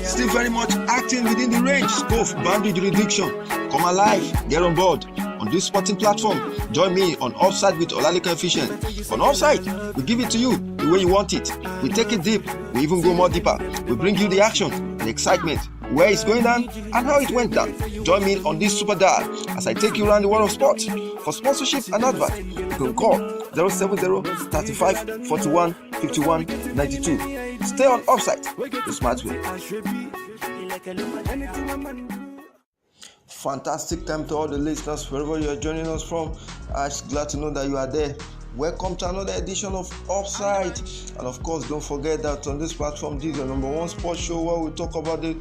Still very much acting within the range, scope, boundary jurisdiction. Come alive, get on board. On this sporting platform, join me on Offside with Olalekan Efficient. On Offside, we give it to you the way you want it. We take it deep, we even go more deeper. We bring you the action, the excitement, where it's going down and how it went down. Join me on this super dial as I take you around the world of sports. For sponsorship and advert, you can call 070 35 41 51 92. Stay on Offside the smart way. Fantastic time to all the listeners wherever you are joining us from. I'm glad to know that you are there. Welcome to another edition of Offside, and of course don't forget that on this platform this is the number one sports show where we talk about the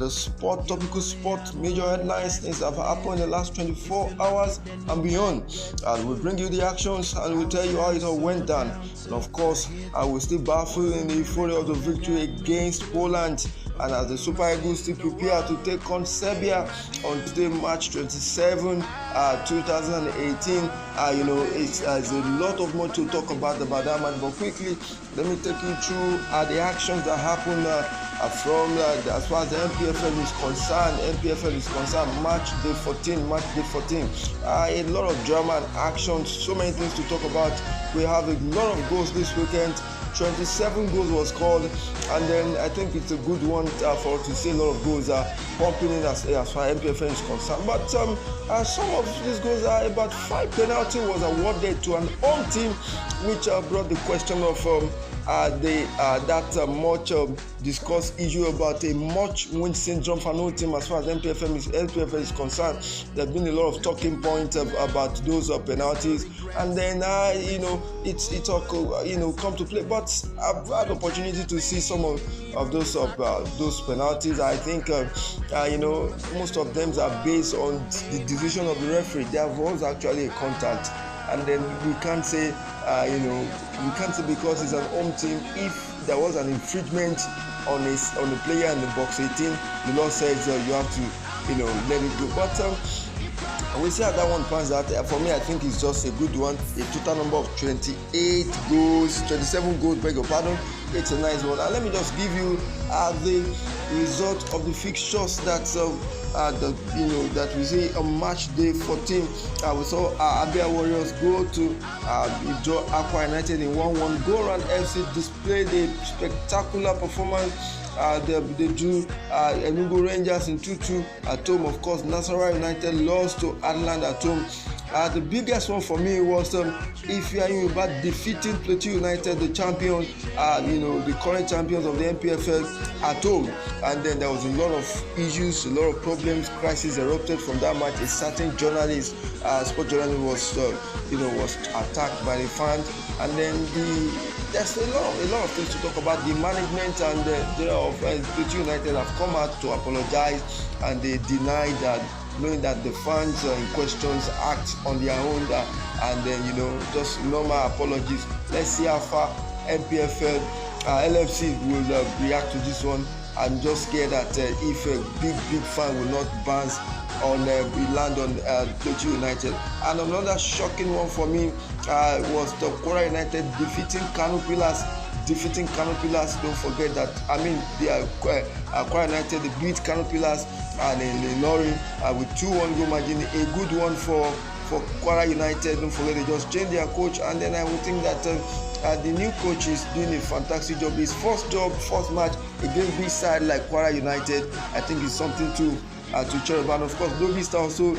sport, topical sport, major headlines, things that have happened in the last 24 hours and beyond, and we bring you the actions and we tell you how it all went down. And of course I will still baffle in the euphoria of the victory against Poland, and as the Super Eagles still prepare to take on Serbia on today, March 27, 2018. It's a lot of more to talk about that match, but quickly let me take you through the actions that happened from as far as the NPFL is concerned. Match day 14. A lot of drama and action, so many things to talk about. We have a lot of goals this weekend. 27 goals was called, and then I think it's a good one for us to see a lot of goals pumping in as far as NPFL is concerned. But some of these goals are about 5 penalty was awarded to an home team, which brought the question of that much discussed issue about a much win syndrome for no team as far as NPFL is concerned. There's been a lot of talking points about those penalties, and then it's all come to play. But I've had the opportunity to see some of those penalties. I think most of them are based on the decision of the referee. There was actually a contact, and then we can't say because it's an home team, if there was an infringement on the player in the box 18, the law says you have to let it go. But we see how that one pans out. For me, I think it's just a good one. A total number of 27 goals, beg your pardon. It's a nice one. And let me just give you the result of the fixtures that we see on match day 14. We saw Abia Warriors go to draw Aqua United in 1-1. Go Around FC displayed a spectacular performance. They drew Enugu Rangers in 2-2 at home. Of course, Nasarawa United lost to Adland at home. The biggest one for me was Ifeanyi defeating Plateau United, the champion, the current champions of the NPFL at home. And then there was a lot of issues, a lot of problems, crisis erupted from that match. A certain journalist, sport journalist, was attacked by the fans, and then there's a lot of things to talk about. The management and the Plateau United have come out to apologize, and they denied that, knowing that the fans in questions act on their own, and then just normal apologies. Let's see how far NPFL LFC will react to this one. I'm just scared that if a big fan will not bounce on land on Plateau United. And another shocking one for me was the Kwara United defeating Kano Pillars. Don't forget that. Kwara United beat Kano Pillars and in Lorry with 2-1 goal margin. A good one for Kwara United. Don't forget they just changed their coach, and then I would think that the new coach is doing a fantastic job. His first match against big side like Kwara United, I think is something to cheer about. Of course, Lobi Star also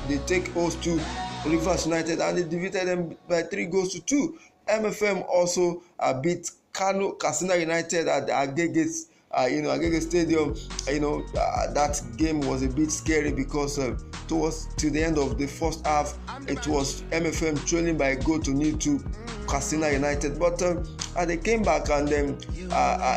they take host to Rivers United, and they defeated them by 3-2. MFM also beat Katsina United at Agege Stadium. That game was a bit scary because towards to the end of the first half, it was MFM trailing by a goal to nil to Katsina United. But they came back, and then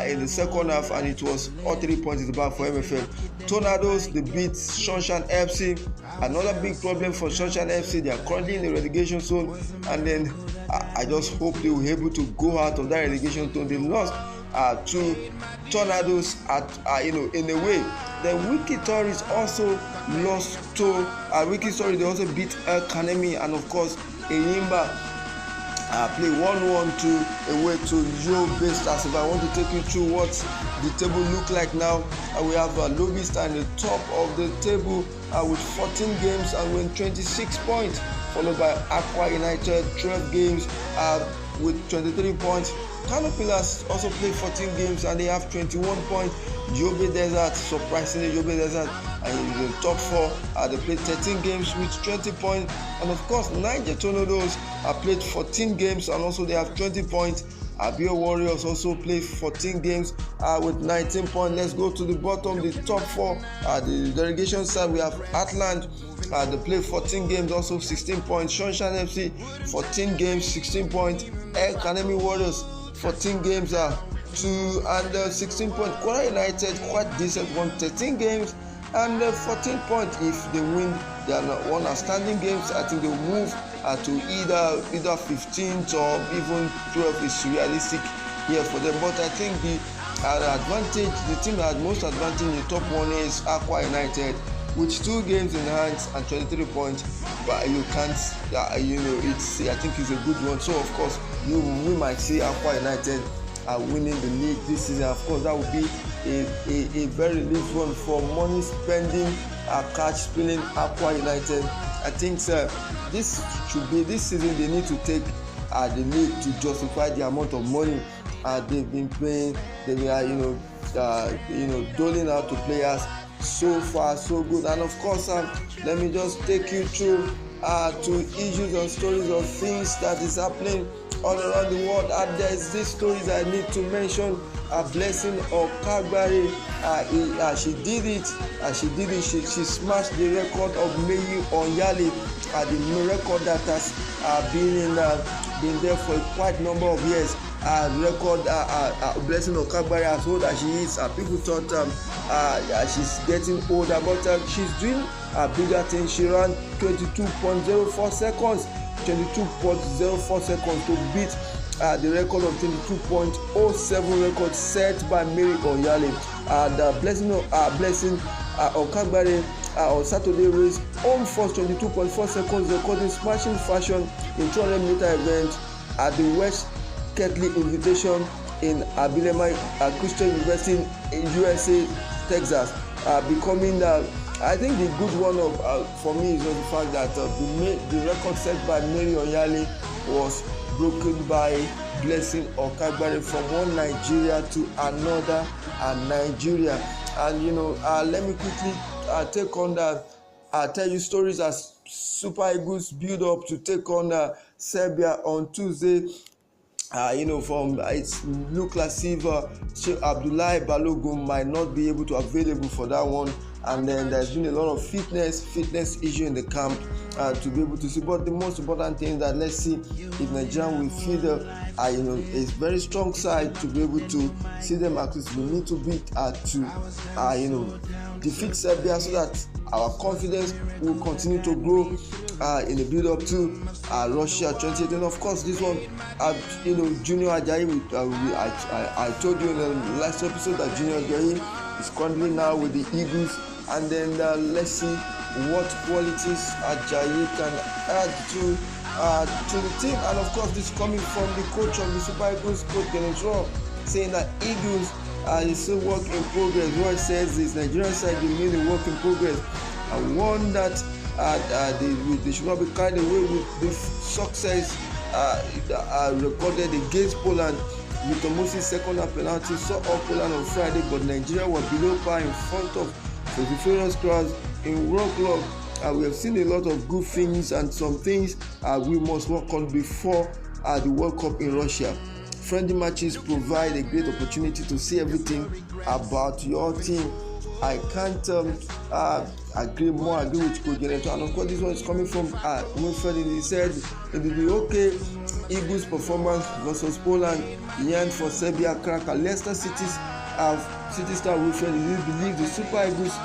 in the second half, and it was all 3 points is back for MFM. Tornadoes, they beat Sunshine FC. Another big problem for Sunshine FC. They are currently in the relegation zone, and then I just hope they will be able to go out of that relegation zone. They lost to Tornadoes in a way. Then Wiki Tories also lost to Wiki Story. They also beat El Kanemi, and of course Eyimba play 1-1-2 away to Yobe Stars. If I want to take you through what the table look like now, we have Lobby Star in the top of the table with 14 games and win 26 points, followed by Aqua United 12 games with 23 points. Kano Pillars also played 14 games and they have 21 points. Yobe Desert, surprisingly, Yobe Desert in the top 4. They played 13 games with 20 points. And of course, Niger Tornadoes played 14 games and also they have 20 points. Abia Warriors also played 14 games with 19 points. Let's go to the bottom, the top 4. The relegation side, we have Atlant. They played 14 games, also 16 points. Sunshine FC, 14 games, 16 points. El Kanemi Warriors, 14 games, 16 points. Kwara United, quite decent one, 13 games and 14 points. If they win their one outstanding games, I think they'll move to either 15th or even 12th is realistic here for them. But I think the team that had most advantage in the top 1 is Aqua United, with 2 games in hand and 23 points. But you can't, it's, I think it's a good one. So of course, we might see Aqua United winning the league this season. Of course, that would be a very relief one for money spending, cash spilling Aqua United. I think this season they need to take the league to justify the amount of money they've been paying. They are doling out to players. So far so good. And of course, let me just take you through to issues and stories of things that is happening all around the world. There is this stories I need to mention. Blessing Okagbare, she did it. She smashed the record of Meyi Onyale, the record that has been there for quite a number of years. Record Blessing Okagbare, as old as she is, people thought she's getting older, but she's doing a bigger thing. She ran 22.04 seconds to beat the record of 22.07 record set by Mary Onyale. Blessing Okagbare on Saturday raced home first 22.4 seconds, recording smashing fashion in 200-meter event at the West Ketley Invitation in Abilene Christian University in USA, Texas, becoming I think the good one for me is the fact that the record set by Mary Onyale was broken by Blessing Okagbare from one Nigeria to another Nigeria. And let me quickly take on that. Tell you stories as Super Eagles build up to take on Serbia on Tuesday. It look as if Abdullahi Balogun might not be able to available for that one, and then there's been a lot of fitness issue in the camp to be able to see. But the most important thing is that let's see if Nigeria will feel a very strong side to be able to see them access. We need to beat to defeat Serbia so that our confidence will continue to grow in the build up to Russia 2018. Of course, this one, Junior Ajayi, I told you in the last episode that Junior Ajayi is currently now with the Eagles, and then let's see what qualities Ajayi can add to the team. And of course, this is coming from the coach of the Super Eagles, Coach Genetro, saying that Eagles is still work in progress. What it says is Nigerian side remain a work in progress, and one that they should not be carried away with the success recorded against Poland with Tomosi second half penalty. Saw up Poland on Friday, but Nigeria were below par in front of the famous crowds in World Club. We have seen a lot of good things and some things we must work on before the World Cup in Russia. Friendly matches provide a great opportunity to see everything about your team. I can't agree with Coach Geneto. And of course, this one is coming from Wilfred. He said it will be okay. Eagles' performance versus Poland, yearned for Serbia cracker. Leicester City star Wilfred, he believe the Super Eagles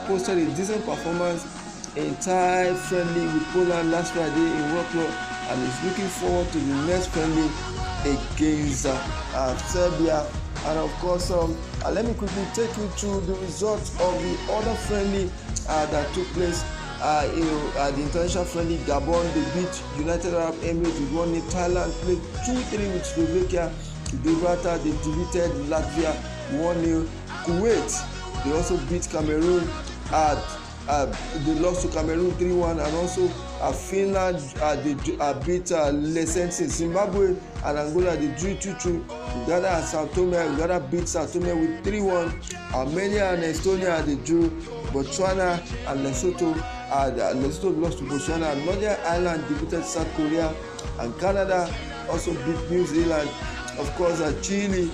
posted a decent performance in tie friendly with Poland last Friday in World Cup, and is looking forward to the next friendly against Serbia. And of course, let me quickly take you through the results of the other friendly that took place the international friendly. Gabon, they beat United Arab Emirates with 1-0. Thailand played 2-3 with Slovakia. Gibraltar, they defeated Latvia 1-0. Kuwait, they also beat Cameroon. They lost to Cameroon 3-1, and also Finland, they beat Lesotho. Zimbabwe and Angola, they drew 2-2. Uganda and Sao Tome, beat Sao Tome with 3-1. Armenia and Estonia, they drew. Botswana and Lesotho lost to Botswana. Northern Ireland defeated South Korea, and Canada also beat New Zealand. Of course, Chile